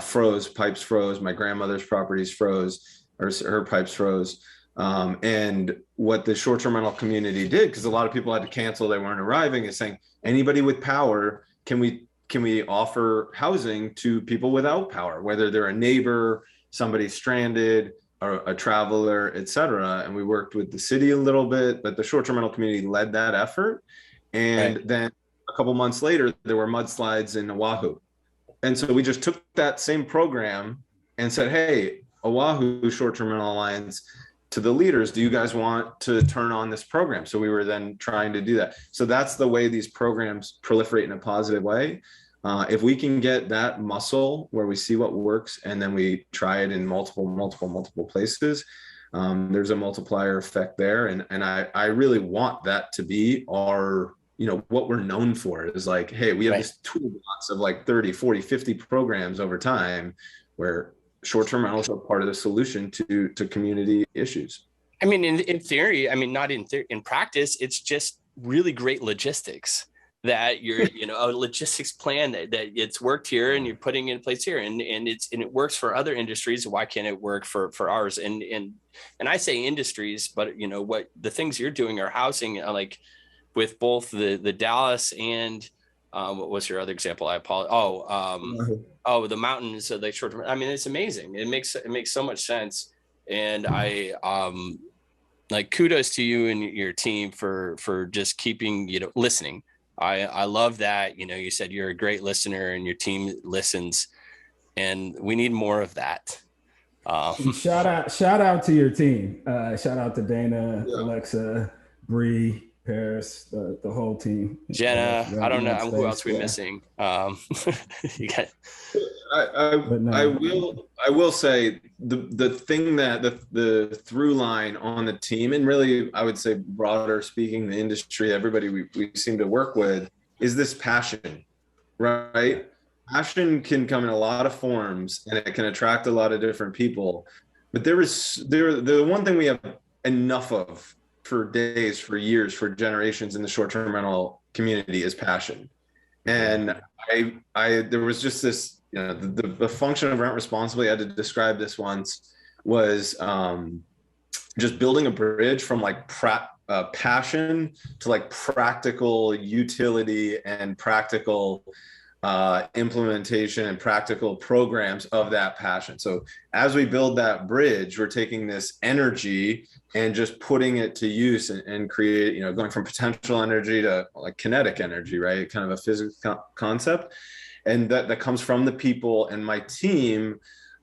froze, pipes froze. My grandmother's properties froze, or her pipes froze. And what the short-term rental community did, because a lot of people had to cancel, they weren't arriving, is saying, anybody with power, can we offer housing to people without power, whether they're a neighbor, somebody stranded, or a traveler, et cetera. And we worked with the city a little bit, but the short-term rental community led that effort. And right. Then a couple months later, there were mudslides in Oahu. And so we just took that same program and said, hey, Oahu Short-Term Rental Alliance, to the leaders, do you guys want to turn on this program? So we were then trying to do that. So that's the way these programs proliferate in a positive way. If we can get that muscle where we see what works and then we try it in multiple places, there's a multiplier effect there. And I really want that to be our, what we're known for, is like, hey, we have right. this toolbox of like 30, 40, 50 programs over time where short-term rentals are part of the solution to community issues. I mean, in theory, not in practice, it's just really great logistics that you're, a logistics plan that it's worked here and you're putting in place here, and it works for other industries. Why can't it work for ours? And I say industries, but what the things you're doing are housing, like with both the Dallas and what was your other example? I apologize. The mountains, the short term. It's amazing. It makes so much sense. And I kudos to you and your team for just keeping, listening. I love that. You said you're a great listener and your team listens, and we need more of that. Shout out to your team. Shout out to Dana, yeah. Alexa, Bree, Paris, the whole team. Jenna, I don't know who else we're missing. You got. I will say the thing that the through line on the team, and really I would say broader speaking, the industry, everybody we seem to work with, is this passion, right? Passion can come in a lot of forms and it can attract a lot of different people. But the one thing we have enough of for days, for years, for generations in the short-term rental community is passion. And there was just this, the function of Rent Responsibly, I had to describe this once, was just building a bridge from like passion to like practical utility and practical implementation and practical programs of that passion. So as we build that bridge, we're taking this energy and just putting it to use and create, going from potential energy to like kinetic energy, right? Kind of a physical concept. And that comes from the people and my team,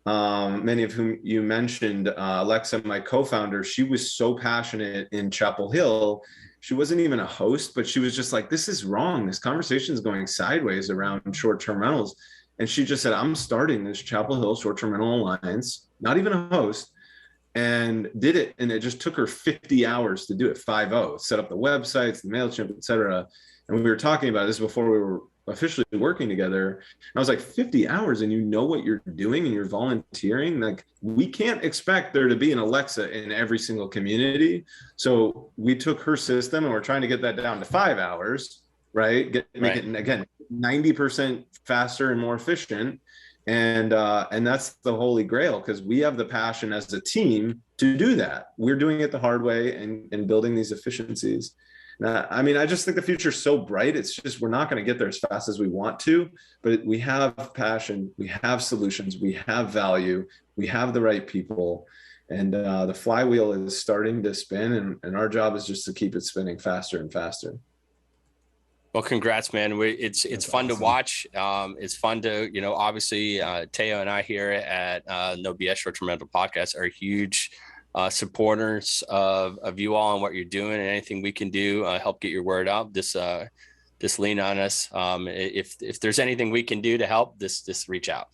many of whom you mentioned. Alexa, my co-founder, she was so passionate in Chapel Hill. She wasn't even a host, but she was just like, this is wrong. This conversation is going sideways around short-term rentals. And she just said, I'm starting this Chapel Hill Short-Term Rental Alliance, not even a host, and did it. And it just took her 50 hours to do it, 5-0, set up the websites, the MailChimp, et cetera. And we were talking about this before we were officially working together. And I was like, 50 hours and you know what you're doing and you're volunteering? Like, we can't expect there to be an Alexa in every single community. So we took her system and we're trying to get that down to 5 hours, right? Make it, again, 90% faster and more efficient. And that's the holy grail, because we have the passion as a team to do that. We're doing it the hard way and building these efficiencies. I mean, I just think the future is so bright. It's just, we're not going to get there as fast as we want to, but we have passion, we have solutions, we have value, we have the right people, and the flywheel is starting to spin, and our job is just to keep it spinning faster and faster. Well, congrats, man. It's fun awesome to watch. It's fun to, you know, obviously Teo and I here at No BS Short-Term Rental Podcast are huge supporters of you all and what you're doing, and anything we can do help get your word out. Just lean on us. If there's anything we can do to help, just reach out.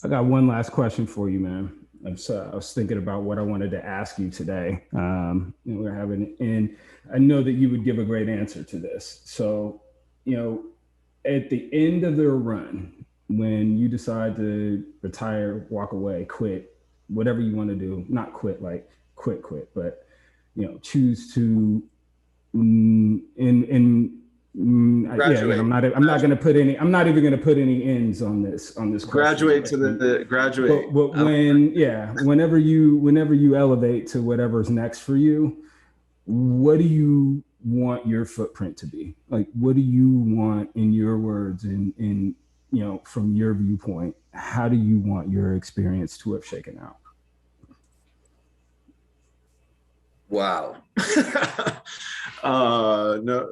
I got one last question for you, man. I was thinking about what I wanted to ask you today. We're having, and I know that you would give a great answer to this. So, you know, at the end of their run, when you decide to retire, walk away, quit, whatever you want to do, not quit, like quit, but, you know, choose to, graduate. I'm not even going to put any ends on this graduate question. But whenever you elevate to whatever's next for you, what do you want your footprint to be? Like, what do you want, in your words, in you know, from your viewpoint, how do you want your experience to have shaken out? Wow. No,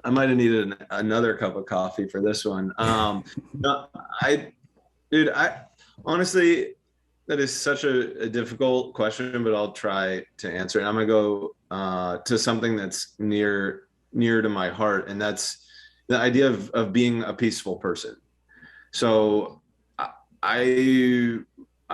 I might have needed another cup of coffee for this one. No, I honestly, that is such a difficult question, but I'll try to answer it. I'm gonna go to something that's near to my heart, and that's the idea of being a peaceful person. So I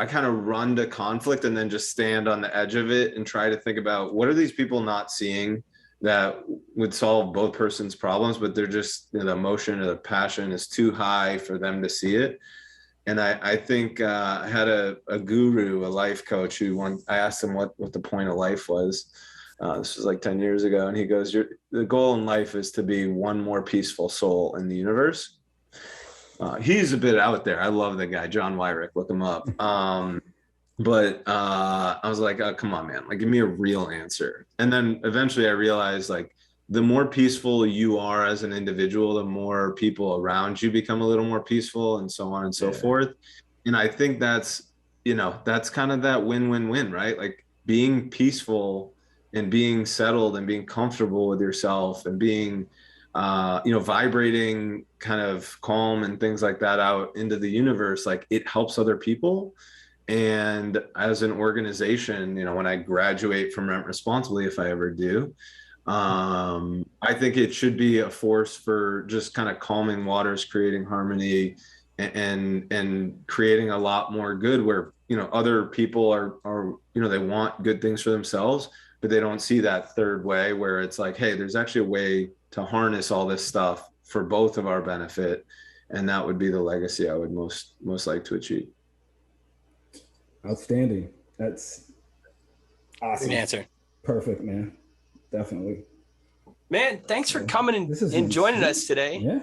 kind of run to conflict and then just stand on the edge of it and try to think about, what are these people not seeing that would solve both persons' problems, but they're just, you know, the emotion or the passion is too high for them to see it. And I think I had a guru, a life coach, I asked him what the point of life was. This was like 10 years ago. And he goes, the goal in life is to be one more peaceful soul in the universe. He's a bit out there. I love the guy, John Wyrick, look him up. But I was like, oh, come on, man, like, give me a real answer. And then eventually I realized, like, the more peaceful you are as an individual, the more people around you become a little more peaceful, and so on and so forth. And I think that's, you know, that's kind of that win-win-win, right? Like, being peaceful and being settled and being comfortable with yourself and being, you know, vibrating kind of calm and things like that out into the universe, like, it helps other people. And as an organization, you know, when I graduate from Rent Responsibly, if I ever do, I think it should be a force for just kind of calming waters, creating harmony, and creating a lot more good, where, you know, other people are, you know, they want good things for themselves, but they don't see that third way, where it's like, hey, there's actually a way to harness all this stuff for both of our benefit. And that would be the legacy I would most like to achieve. Outstanding. That's awesome. Good answer. Perfect, man. Definitely. Man, thanks for coming and joining us today. Yeah.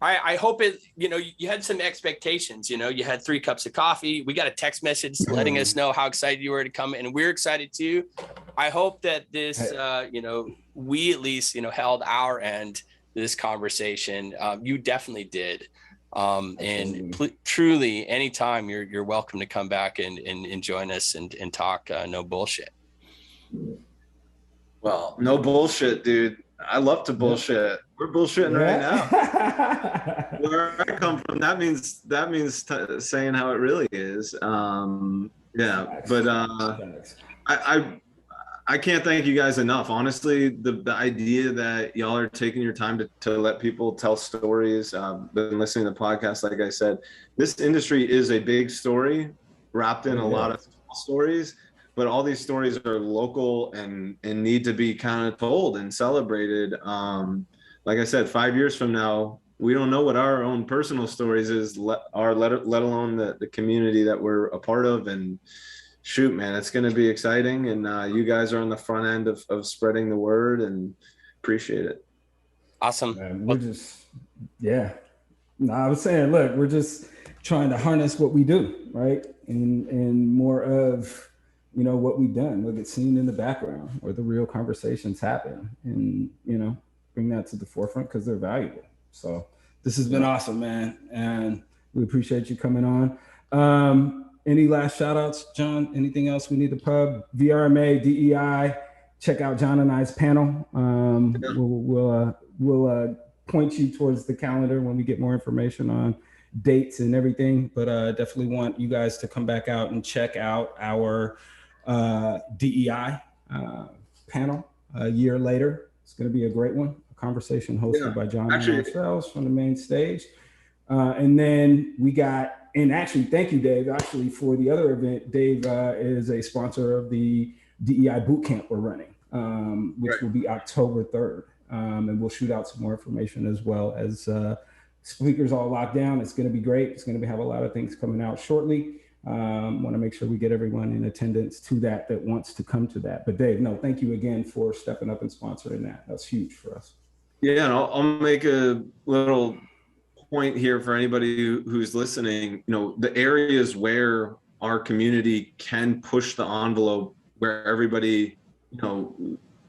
I hope it, you know, you had some expectations, you know, you had 3 cups of coffee. We got a text message letting us know how excited you were to come, and we're excited too. I hope that this, you know, we at least, you know, held our end to this conversation. You definitely did. And truly, anytime you're welcome to come back and join us and talk no bullshit. Well, no bullshit, dude. I love to bullshit. We're bullshitting right now. Where I come from, that means saying how it really is. Yeah, but I can't thank you guys enough. Honestly, the idea that y'all are taking your time to let people tell stories. Been listening to podcasts, like I said, this industry is a big story wrapped in a lot of small stories. But all these stories are local and need to be kind of told and celebrated. Like I said, 5 years from now, we don't know what our own personal stories let alone the community that we're a part of. And shoot, man, it's going to be exciting. And you guys are on the front end of spreading the word, and appreciate it. Awesome. We're just, No, I was saying, look, we're just trying to harness what we do, right? And more of, what we've done, what gets seen in the background, where the real conversations happen, and, bring that to the forefront because they're valuable. So this has been awesome, man. And we appreciate you coming on. Any last shout outs, John? Anything else we need to pub? VRMA, DEI, check out John and I's panel. We'll point you towards the calendar when we get more information on dates and everything, but definitely want you guys to come back out and check out our DEI panel a year later. It's going to be a great one. A conversation hosted by John and ourselves from the main stage. And then we got, and actually, thank you, Dave, actually for the other event. Dave is a sponsor of the DEI bootcamp we're running, which will be October 3rd. And we'll shoot out some more information as well as speakers all locked down. It's going to be great. It's going to have a lot of things coming out shortly. Want to make sure we get everyone in attendance to that wants to come to that. But Dave, no, thank you again for stepping up and sponsoring that. That's huge for us. Yeah, and I'll make a little point here for anybody who's listening. The areas where our community can push the envelope, where everybody,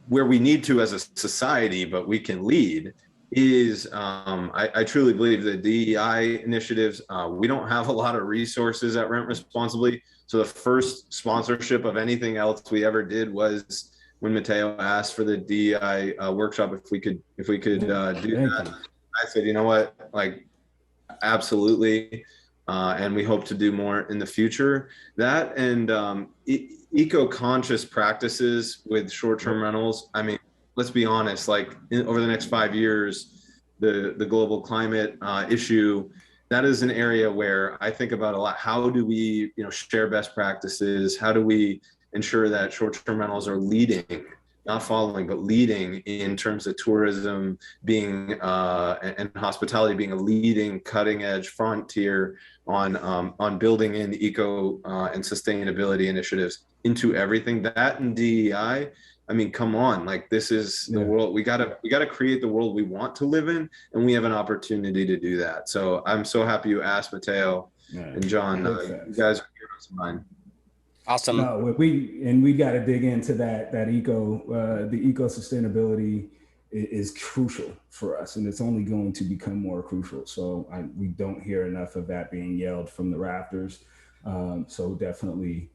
where we need to as a society, but we can lead, is I truly believe the DEI initiatives. We don't have a lot of resources at Rent Responsibly. So the first sponsorship of anything else we ever did was when Mateo asked for the DEI workshop, if we could do that. I said, you know what, absolutely. And we hope to do more in the future. That and eco-conscious practices with short-term rentals. I mean, let's be honest, over the next 5 years, the global climate issue, that is an area where I think about a lot. How do we, share best practices? How do we ensure that short-term rentals are leading, not following, but leading in terms of tourism being and hospitality being a leading cutting-edge frontier on building in eco and sustainability initiatives into everything. That and DEI. I mean, come on, this is the world. We gotta create the world we want to live in, and we have an opportunity to do that. So I'm so happy you asked, Mateo and John. You guys are heroes of mine. Awesome. No, we got to dig into the eco sustainability is crucial for us, and it's only going to become more crucial. So we don't hear enough of that being yelled from the rafters. So definitely,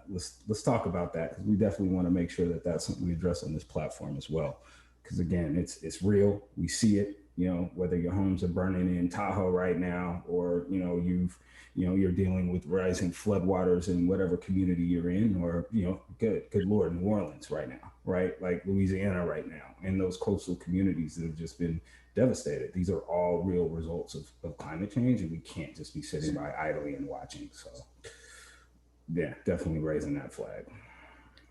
let's talk about that, because we definitely want to make sure that that's something we address on this platform as well. Because again, it's real. We see it. Whether your homes are burning in Tahoe right now, or you're dealing with rising floodwaters in whatever community you're in, or good Lord, New Orleans right now, right? Like Louisiana right now, and those coastal communities that have just been devastated. These are all real results of climate change, and we can't just be sitting by idly and watching. So yeah, definitely raising that flag.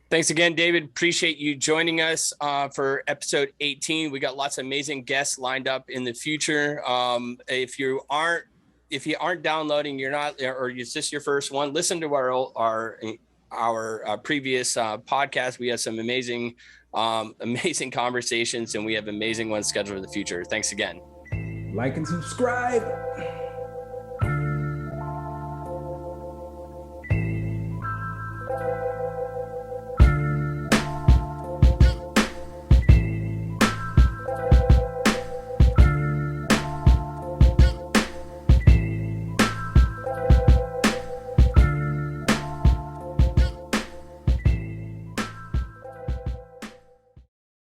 Thanks again, David. Appreciate you joining us for episode 18. We got lots of amazing guests lined up in the future. If you aren't downloading, you're not, or is this your first one, listen to our previous podcast. We have some amazing conversations, and we have amazing ones scheduled in the future. Thanks again. Like and subscribe.